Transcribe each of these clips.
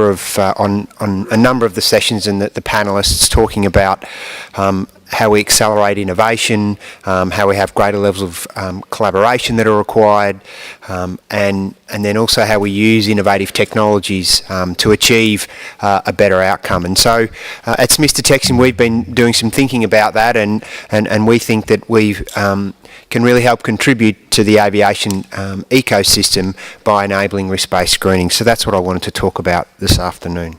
number of on a number of the sessions and the panelists talking about how we accelerate innovation, how we have greater levels of collaboration that are required, and then also how we use innovative technologies to achieve a better outcome. And so at Smiths Detection we've been doing some thinking about that, and we think that we can really help contribute to the aviation ecosystem by enabling risk-based screening. So that's what I wanted to talk about this afternoon.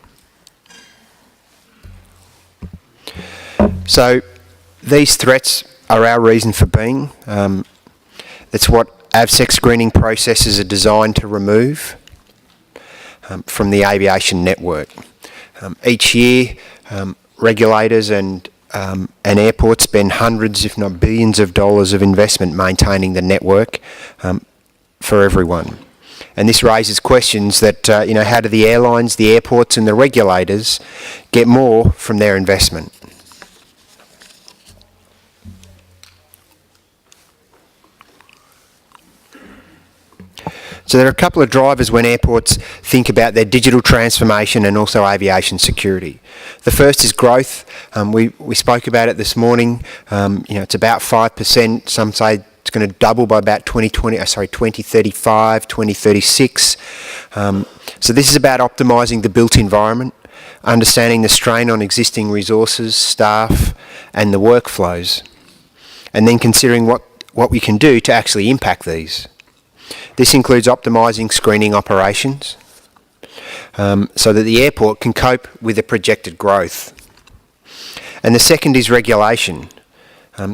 So these threats are our reason for being. It's what AVSEC screening processes are designed to remove from the aviation network. Each year, regulators and airports spend hundreds, if not billions of dollars of investment maintaining the network for everyone. And this raises questions that, how do the airlines, the airports and the regulators get more from their investment? So there are a couple of drivers when airports think about their digital transformation and also aviation security. The first is growth. We spoke about it this morning. It's about 5%. Some say it's going to double by about 2035, 2036. So this is about optimising the built environment, understanding the strain on existing resources, staff, and the workflows, and then considering what we can do to actually impact these. This includes optimising screening operations so that the airport can cope with the projected growth. And the second is regulation.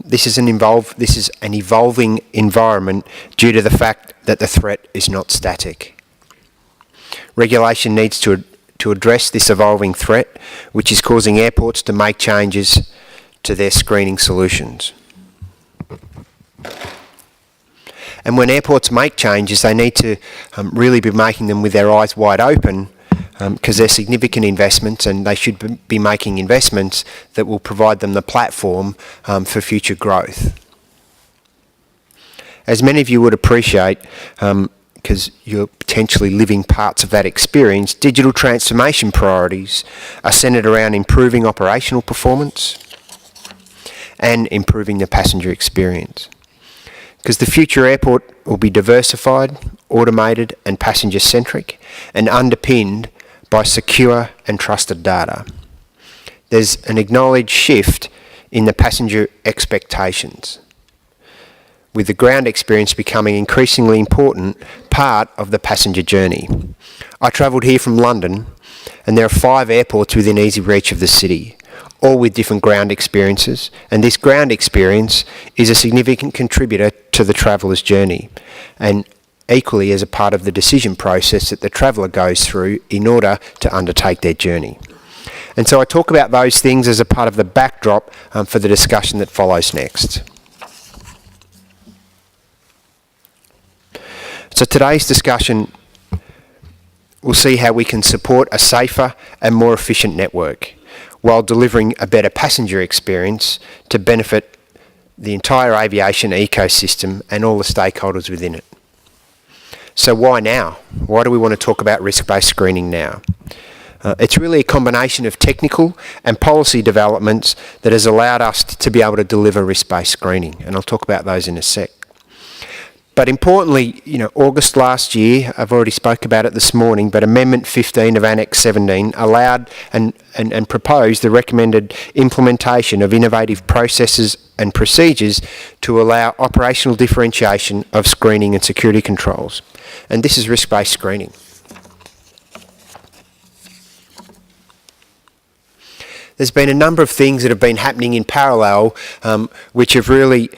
This is an evolving environment due to the fact that the threat is not static. Regulation needs to address this evolving threat, which is causing airports to make changes to their screening solutions. And when airports make changes, they need to really be making them with their eyes wide open, because they're significant investments, and they should be making investments that will provide them the platform for future growth. As many of you would appreciate, because you're potentially living parts of that experience, digital transformation priorities are centred around improving operational performance and improving the passenger experience. Because the future airport will be diversified, automated and passenger-centric, and underpinned by secure and trusted data. There's an acknowledged shift in the passenger expectations, with the ground experience becoming an increasingly important part of the passenger journey. I travelled here from London, and there are 5 airports within easy reach of the city, all with different ground experiences, and this ground experience is a significant contributor to the traveller's journey, and equally as a part of the decision process that the traveller goes through in order to undertake their journey. And so I talk about those things as a part of the backdrop for the discussion that follows next. So today's discussion will see how we can support a safer and more efficient network, while delivering a better passenger experience to benefit the entire aviation ecosystem and all the stakeholders within it. So why now? Why do we want to talk about risk-based screening now? It's really a combination of technical and policy developments that has allowed us to be able to deliver risk-based screening, and I'll talk about those in a sec. But importantly, August last year, I've already spoke about it this morning, but Amendment 15 of Annex 17 allowed and proposed the recommended implementation of innovative processes and procedures to allow operational differentiation of screening and security controls. And this is risk-based screening. There's been a number of things that have been happening in parallel which have really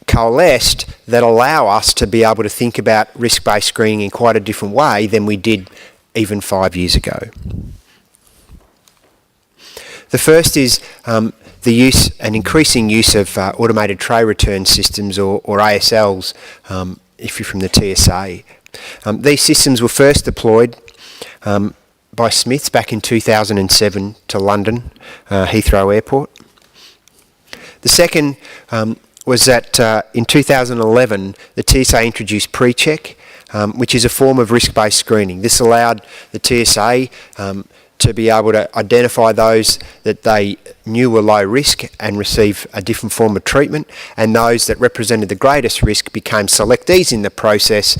coalesced that allow us to be able to think about risk-based screening in quite a different way than we did even 5 years ago. The first is the use and increasing use of automated tray return systems or ASLs, if you're from the TSA. These systems were first deployed by Smiths back in 2007 to London, Heathrow Airport. The second was that in 2011, the TSA introduced pre-check, which is a form of risk-based screening. This allowed the TSA to be able to identify those that they knew were low risk and receive a different form of treatment, and those that represented the greatest risk became selectees in the process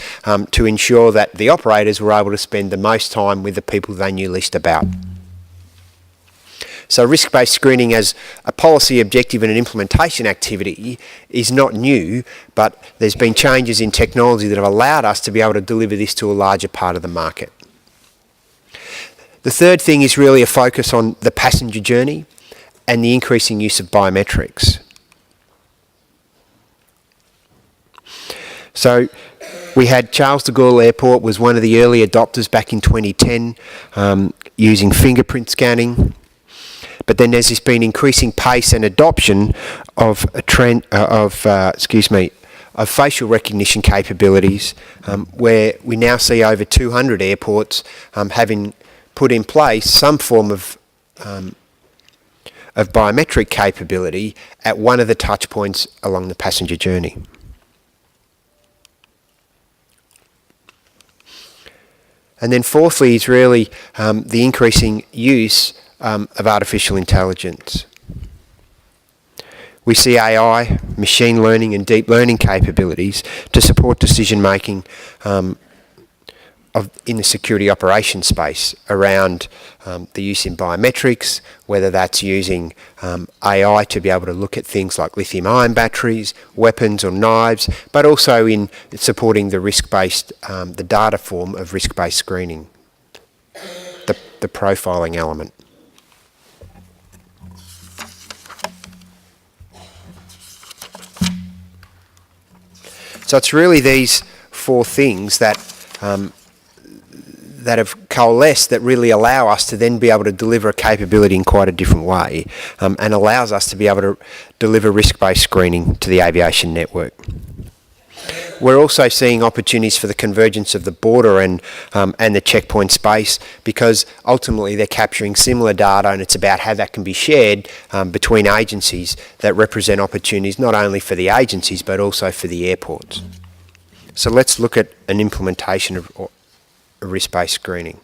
to ensure that the operators were able to spend the most time with the people they knew least about. So risk-based screening as a policy objective and an implementation activity is not new, but there's been changes in technology that have allowed us to be able to deliver this to a larger part of the market. The third thing is really a focus on the passenger journey and the increasing use of biometrics. So we had Charles de Gaulle Airport was one of the early adopters back in 2010 using fingerprint scanning. But then there's been increasing pace and adoption of facial recognition capabilities, where we now see over 200 airports having put in place some form of biometric capability at one of the touch points along the passenger journey. And then fourthly is really the increasing use of artificial intelligence. We see AI, machine learning and deep learning capabilities to support decision making in the security operations space around the use in biometrics, whether that's using AI to be able to look at things like lithium-ion batteries, weapons or knives, but also in supporting the risk-based, the data form of risk-based screening, the profiling element. So it's really these four things that that have coalesced that really allow us to then be able to deliver a capability in quite a different way, and allows us to be able to deliver risk-based screening to the aviation network. We're also seeing opportunities for the convergence of the border and the checkpoint space, because ultimately they're capturing similar data, and it's about how that can be shared between agencies that represent opportunities not only for the agencies but also for the airports. So let's look at an implementation of risk-based screening.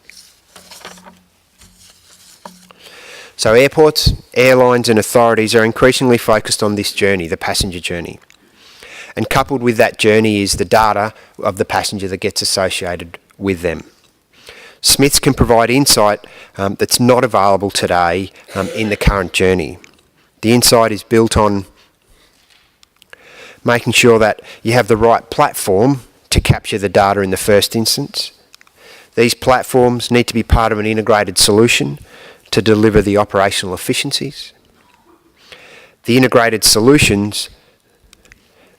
So airports, airlines and authorities are increasingly focused on this journey, the passenger journey. And coupled with that journey is the data of the passenger that gets associated with them. Smiths can provide insight that's not available today in the current journey. The insight is built on making sure that you have the right platform to capture the data in the first instance. These platforms need to be part of an integrated solution to deliver the operational efficiencies. The integrated solutions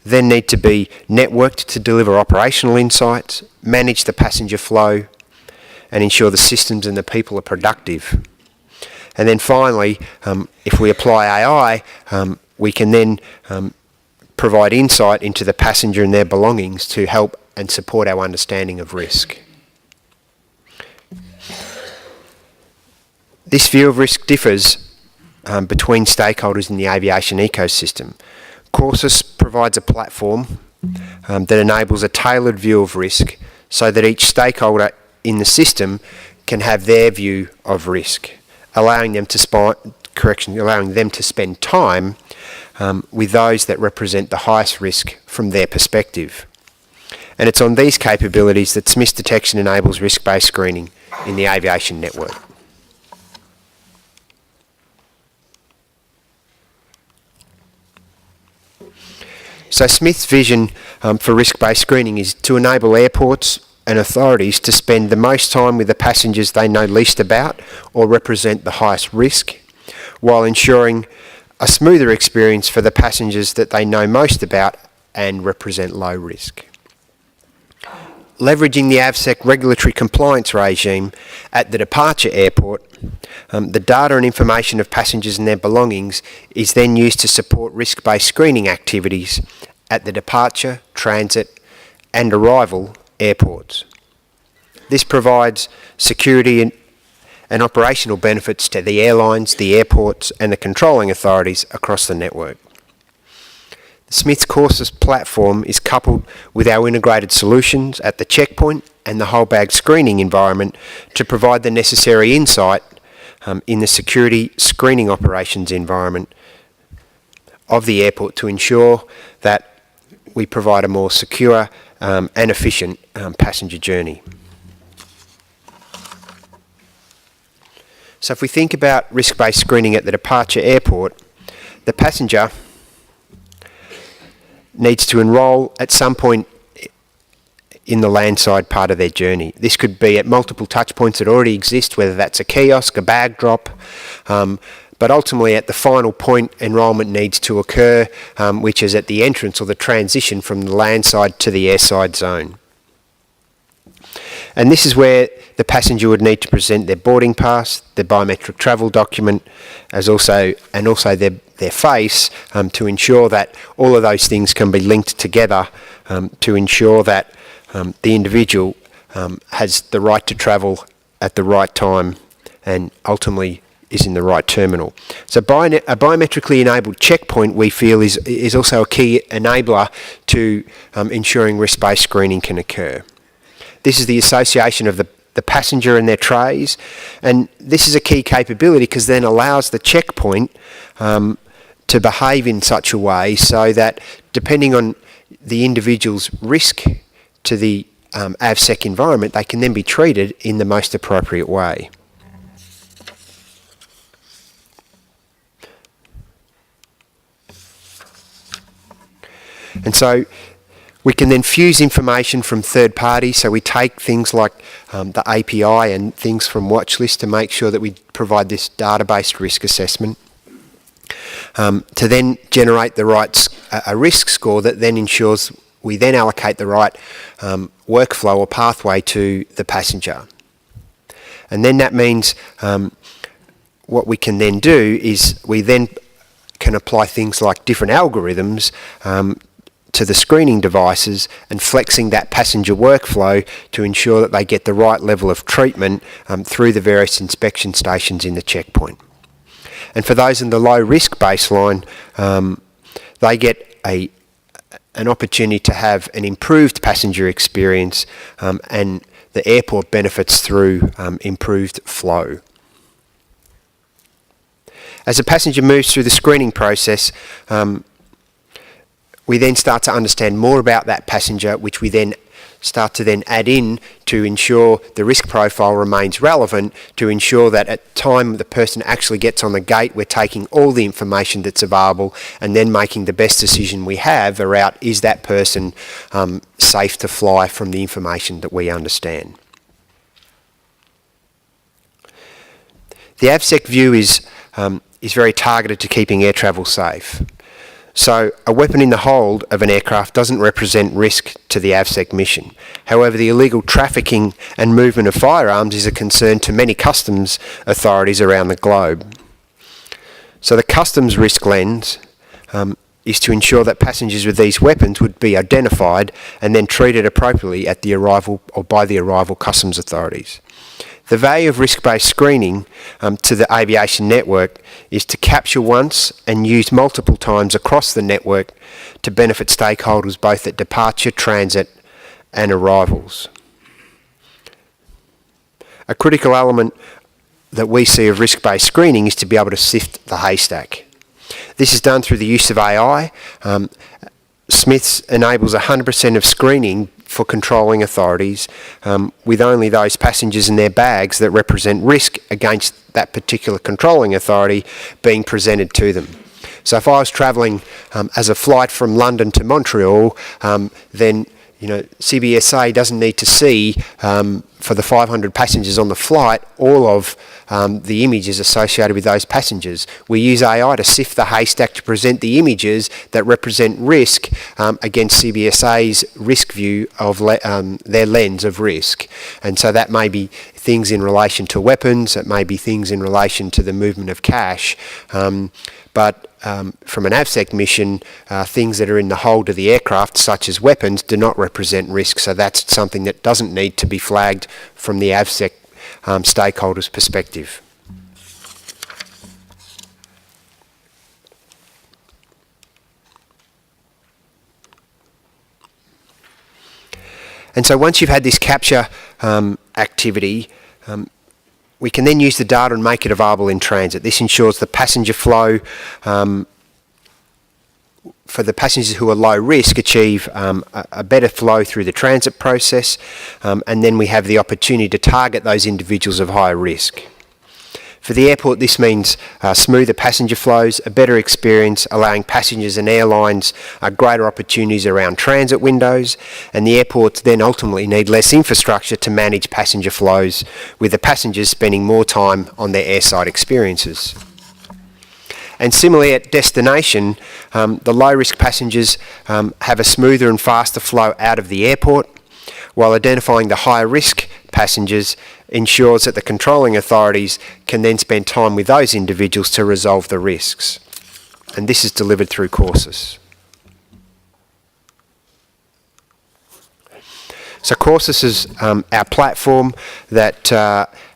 then need to be networked to deliver operational insights, manage the passenger flow, and ensure the systems and the people are productive. And then finally, if we apply AI, we can then provide insight into the passenger and their belongings to help and support our understanding of risk. This view of risk differs between stakeholders in the aviation ecosystem. Courses provides a platform that enables a tailored view of risk so that each stakeholder in the system can have their view of risk, allowing them to spend time with those that represent the highest risk from their perspective. And it's on these capabilities that Smiths Detection enables risk-based screening in the aviation network. So Smith's vision for risk-based screening is to enable airports and authorities to spend the most time with the passengers they know least about or represent the highest risk, while ensuring a smoother experience for the passengers that they know most about and represent low risk. Leveraging the AVSEC regulatory compliance regime at the departure airport, the data and information of passengers and their belongings is then used to support risk-based screening activities at the departure, transit and arrival airports. This provides security and operational benefits to the airlines, the airports and the controlling authorities across the network. The Smith's courses platform is coupled with our integrated solutions at the checkpoint and the whole bag screening environment to provide the necessary insight in the security screening operations environment of the airport to ensure that we provide a more secure and efficient passenger journey. So if we think about risk-based screening at the departure airport, the passenger needs to enrol at some point in the landside part of their journey. This could be at multiple touch points that already exist, whether that's a kiosk, a bag drop, but ultimately at the final point enrolment needs to occur, which is at the entrance or the transition from the landside to the airside zone. And this is where the passenger would need to present their boarding pass, their biometric travel document, also their face, to ensure that all of those things can be linked together to ensure that the individual has the right to travel at the right time and ultimately is in the right terminal. So a biometrically enabled checkpoint, we feel, is also a key enabler to ensuring risk-based screening can occur. This is the association of the passenger and their trays, and this is a key capability because then allows the checkpoint to behave in such a way so that depending on the individual's risk to the AVSEC environment, they can then be treated in the most appropriate way. And so we can then fuse information from third parties, so we take things like the API and things from Watchlist to make sure that we provide this database risk assessment to then generate the right a risk score that then ensures we then allocate the right workflow or pathway to the passenger. And then that means what we can then do is we then can apply things like different algorithms to the screening devices and flexing that passenger workflow to ensure that they get the right level of treatment through the various inspection stations in the checkpoint. And for those in the low risk baseline, they get an opportunity to have an improved passenger experience and the airport benefits through improved flow. As a passenger moves through the screening process, we then start to understand more about that passenger, which we then start to then add in to ensure the risk profile remains relevant, to ensure that at the time the person actually gets on the gate, we're taking all the information that's available and then making the best decision we have around is that person safe to fly from the information that we understand. The AVSEC view is very targeted to keeping air travel safe. So a weapon in the hold of an aircraft doesn't represent risk to the AVSEC mission. However, the illegal trafficking and movement of firearms is a concern to many customs authorities around the globe. So the customs risk lens is to ensure that passengers with these weapons would be identified and then treated appropriately at the arrival or by the arrival customs authorities. The value of risk-based screening to the aviation network is to capture once and use multiple times across the network to benefit stakeholders both at departure, transit and arrivals. A critical element that we see of risk-based screening is to be able to sift the haystack. This is done through the use of AI. Smiths enables 100% of screening for controlling authorities with only those passengers in their bags that represent risk against that particular controlling authority being presented to them. So if I was travelling as a flight from London to Montreal, then CBSA doesn't need to see for the 500 passengers on the flight all of the images associated with those passengers. We use AI to sift the haystack to present the images that represent risk against CBSA's risk view of their lens of risk. And so that may be things in relation to weapons, it may be things in relation to the movement of cash, but from an AVSEC mission, things that are in the hold of the aircraft, such as weapons, do not represent risk. So that's something that doesn't need to be flagged from the AVSEC stakeholders' perspective. And so once you've had this capture activity, we can then use the data and make it available in transit. This ensures the passenger flow for the passengers who are low risk achieve a better flow through the transit process, and then we have the opportunity to target those individuals of higher risk. For the airport, this means smoother passenger flows, a better experience, allowing passengers and airlines greater opportunities around transit windows, and the airports then ultimately need less infrastructure to manage passenger flows, with the passengers spending more time on their airside experiences. And similarly at destination, the low-risk passengers have a smoother and faster flow out of the airport, while identifying the high-risk passengers ensures that the controlling authorities can then spend time with those individuals to resolve the risks. And this is delivered through courses. So Courses is our platform that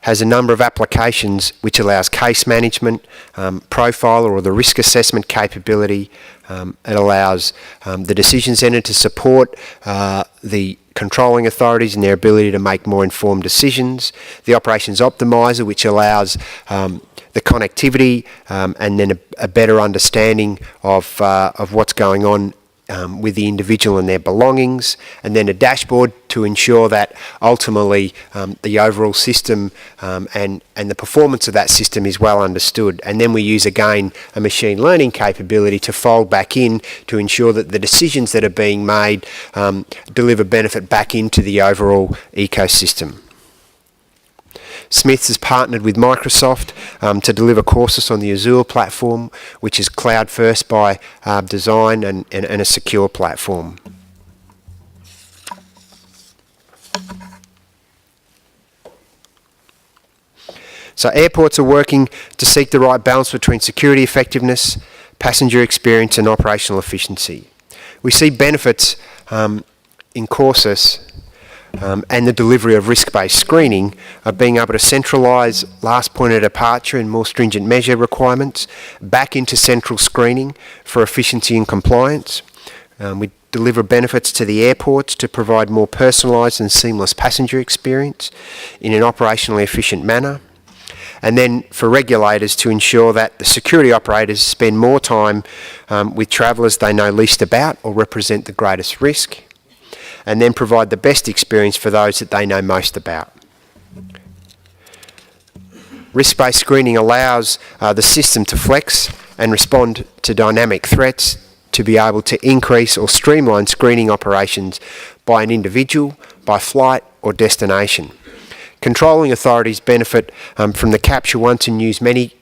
has a number of applications which allows case management, profiler or the risk assessment capability. It allows the decision centre to support the controlling authorities in their ability to make more informed decisions. The operations optimiser, which allows the connectivity and then a better understanding of what's going on with the individual and their belongings, and then a dashboard to ensure that ultimately the overall system and the performance of that system is well understood. And then we use again a machine learning capability to fold back in to ensure that the decisions that are being made deliver benefit back into the overall ecosystem. Smiths has partnered with Microsoft to deliver Courses on the Azure platform, which is cloud first by design and a secure platform. So airports are working to seek the right balance between security effectiveness, passenger experience and operational efficiency. We see benefits in Courses and the delivery of risk-based screening of being able to centralise last point of departure and more stringent measure requirements back into central screening for efficiency and compliance. We deliver benefits to the airports to provide more personalised and seamless passenger experience in an operationally efficient manner. And then for regulators to ensure that the security operators spend more time with travellers they know least about or represent the greatest risk, and then provide the best experience for those that they know most about. Risk-based screening allows the system to flex and respond to dynamic threats to be able to increase or streamline screening operations by an individual, by flight or destination. Controlling authorities benefit from the capture once and use many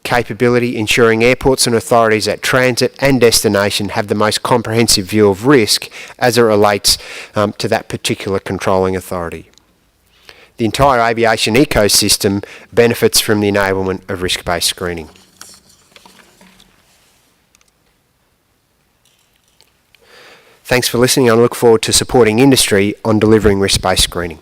capability, ensuring airports and authorities at transit and destination have the most comprehensive view of risk as it relates to that particular controlling authority. The entire aviation ecosystem benefits from the enablement of risk-based screening. Thanks for listening. I look forward to supporting industry on delivering risk-based screening.